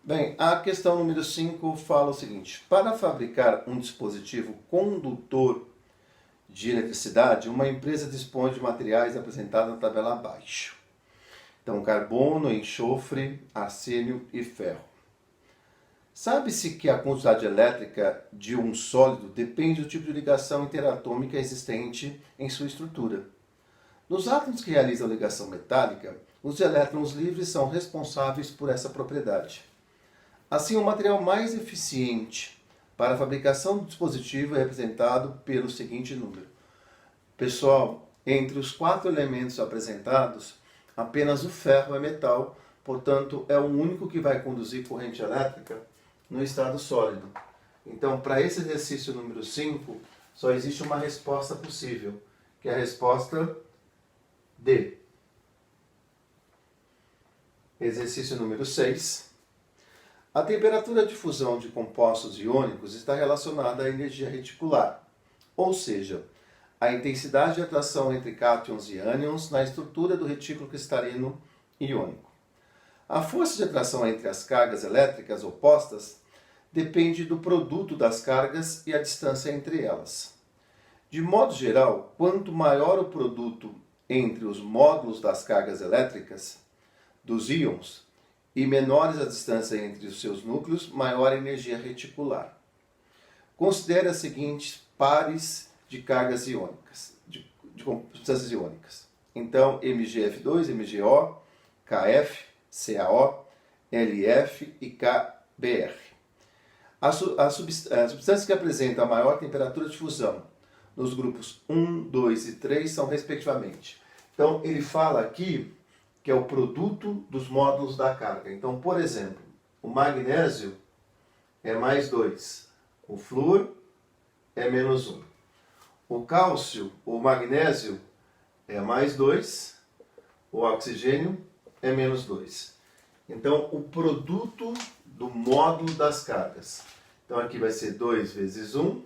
Bem, a questão número 5 fala o seguinte: para fabricar um dispositivo condutor de eletricidade, uma empresa dispõe de materiais apresentados na tabela abaixo. Então, carbono, enxofre, arsênio e ferro. Sabe-se que a quantidade elétrica de um sólido depende do tipo de ligação interatômica existente em sua estrutura. Nos átomos que realizam ligação metálica, os elétrons livres são responsáveis por essa propriedade. Assim, o material mais eficiente para a fabricação do dispositivo é representado pelo seguinte número. Pessoal, entre os 4 elementos apresentados, apenas o ferro é metal, portanto, é o único que vai conduzir corrente elétrica no estado sólido. Então, para esse exercício número 5, só existe uma resposta possível, que é a resposta D. Exercício número 6. A temperatura de fusão de compostos iônicos está relacionada à energia reticular, ou seja, a intensidade de atração entre cátions e ânions na estrutura do retículo cristalino iônico. A força de atração entre as cargas elétricas opostas depende do produto das cargas e a distância entre elas. De modo geral, quanto maior o produto entre os módulos das cargas elétricas, dos íons, e menores a distância entre os seus núcleos, maior a energia reticular. Considere as seguintes pares de cargas iônicas, de substâncias iônicas. Então, MgF2, MgO, KF, CaO, LF e KBr. As substâncias que apresentam a maior temperatura de fusão nos grupos 1, 2 e 3 são respectivamente. Então, ele fala aqui que é o produto dos módulos da carga. Então, por exemplo, o magnésio é mais 2, o flúor é menos 1. O cálcio, o magnésio, é mais 2, o oxigênio é menos 2. Então, o produto do módulo das cargas. Então, aqui vai ser 2 vezes 1,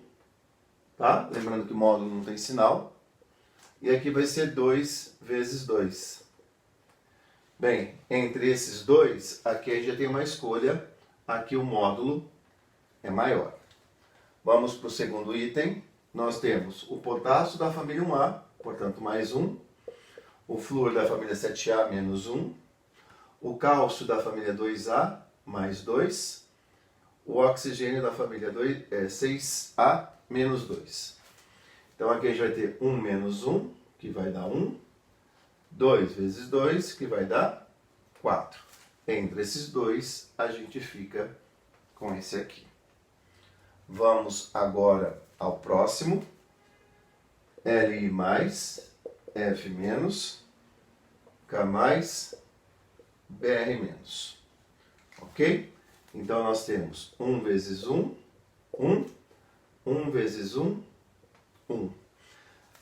tá? Lembrando que o módulo não tem sinal. E aqui vai ser 2 vezes 2. Bem, entre esses dois, aqui a gente já tem uma escolha. Aqui o módulo é maior. Vamos para o segundo item. Nós temos o potássio da família 1A, portanto, mais 1. O flúor da família 7A, menos 1. O cálcio da família 2A, mais 2. O oxigênio da família 6A, menos 2. Então, aqui a gente vai ter 1 menos 1, que vai dar 1. 2 vezes 2, que vai dar 4. Entre esses dois, a gente fica com esse aqui. Vamos agora ao próximo. Li mais, F menos, K mais, Br menos. Ok? Então, nós temos 1 vezes 1, 1. 1 vezes 1, 1.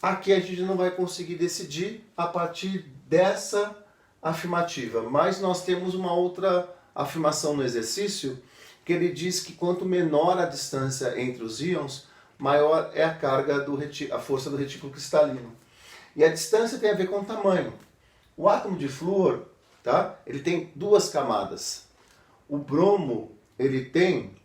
Aqui a gente não vai conseguir decidir a partir dessa afirmativa, mas nós temos uma outra afirmação no exercício que ele diz que quanto menor a distância entre os íons, maior é a carga a força do retículo cristalino. E a distância tem a ver com o tamanho. O átomo de flúor, tá? Ele tem 2 camadas. O bromo, ele tem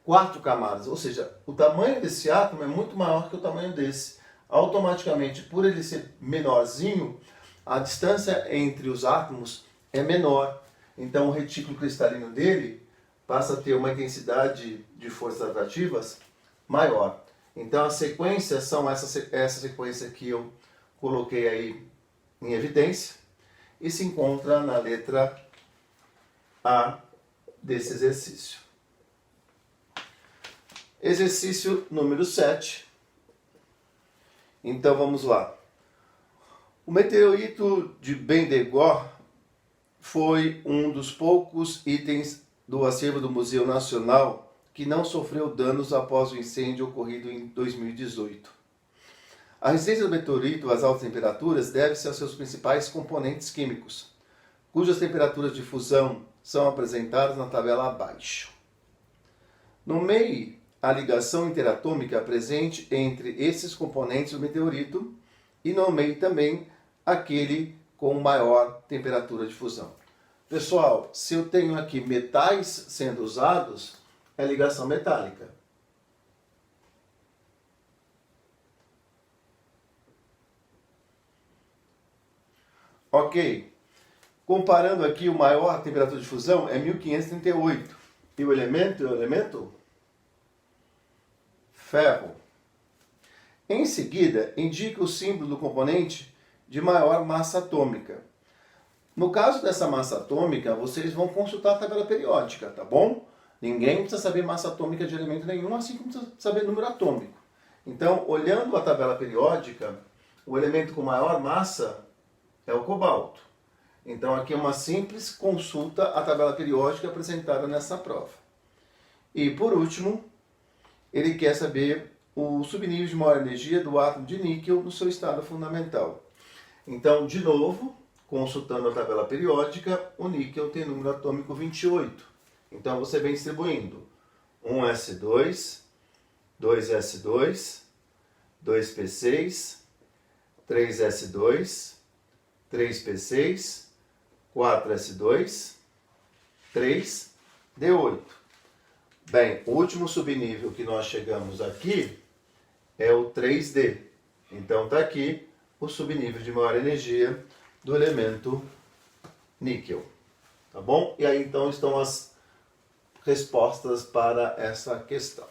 4 camadas, ou seja, o tamanho desse átomo é muito maior que o tamanho desse. Automaticamente, por ele ser menorzinho, a distância entre os átomos é menor. Então, o retículo cristalino dele passa a ter uma intensidade de forças atrativas maior. Então, as sequências são essa sequência que eu coloquei aí em evidência e se encontra na letra A desse exercício. Exercício número 7. Então vamos lá. O meteorito de Bendegó foi um dos poucos itens do acervo do Museu Nacional que não sofreu danos após o incêndio ocorrido em 2018. A resistência do meteorito às altas temperaturas deve-se aos seus principais componentes químicos, cujas temperaturas de fusão são apresentadas na tabela abaixo. Nomeie a ligação interatômica presente entre esses componentes do meteorito e nomeie também aquele com maior temperatura de fusão. Pessoal, se eu tenho aqui metais sendo usados, é ligação metálica. Ok. Comparando aqui, o maior temperatura de fusão é 1538. E o elemento? Ferro. Em seguida, indica o símbolo do componente de maior massa atômica. No caso dessa massa atômica, vocês vão consultar a tabela periódica, tá bom? Ninguém precisa saber massa atômica de elemento nenhum, assim como precisa saber número atômico. Então, olhando a tabela periódica, o elemento com maior massa é o cobalto. Então, aqui é uma simples consulta à tabela periódica apresentada nessa prova. E, por último, ele quer saber o subnível de maior energia do átomo de níquel no seu estado fundamental. Então, de novo, consultando a tabela periódica, o níquel tem número atômico 28. Então, você vem distribuindo 1s2, 2s2, 2p6, 3s2, 3p6, 4s2, 3d8. Bem, o último subnível que nós chegamos aqui é o 3D. Então está aqui o subnível de maior energia do elemento níquel. Tá bom? E aí então estão as respostas para essa questão.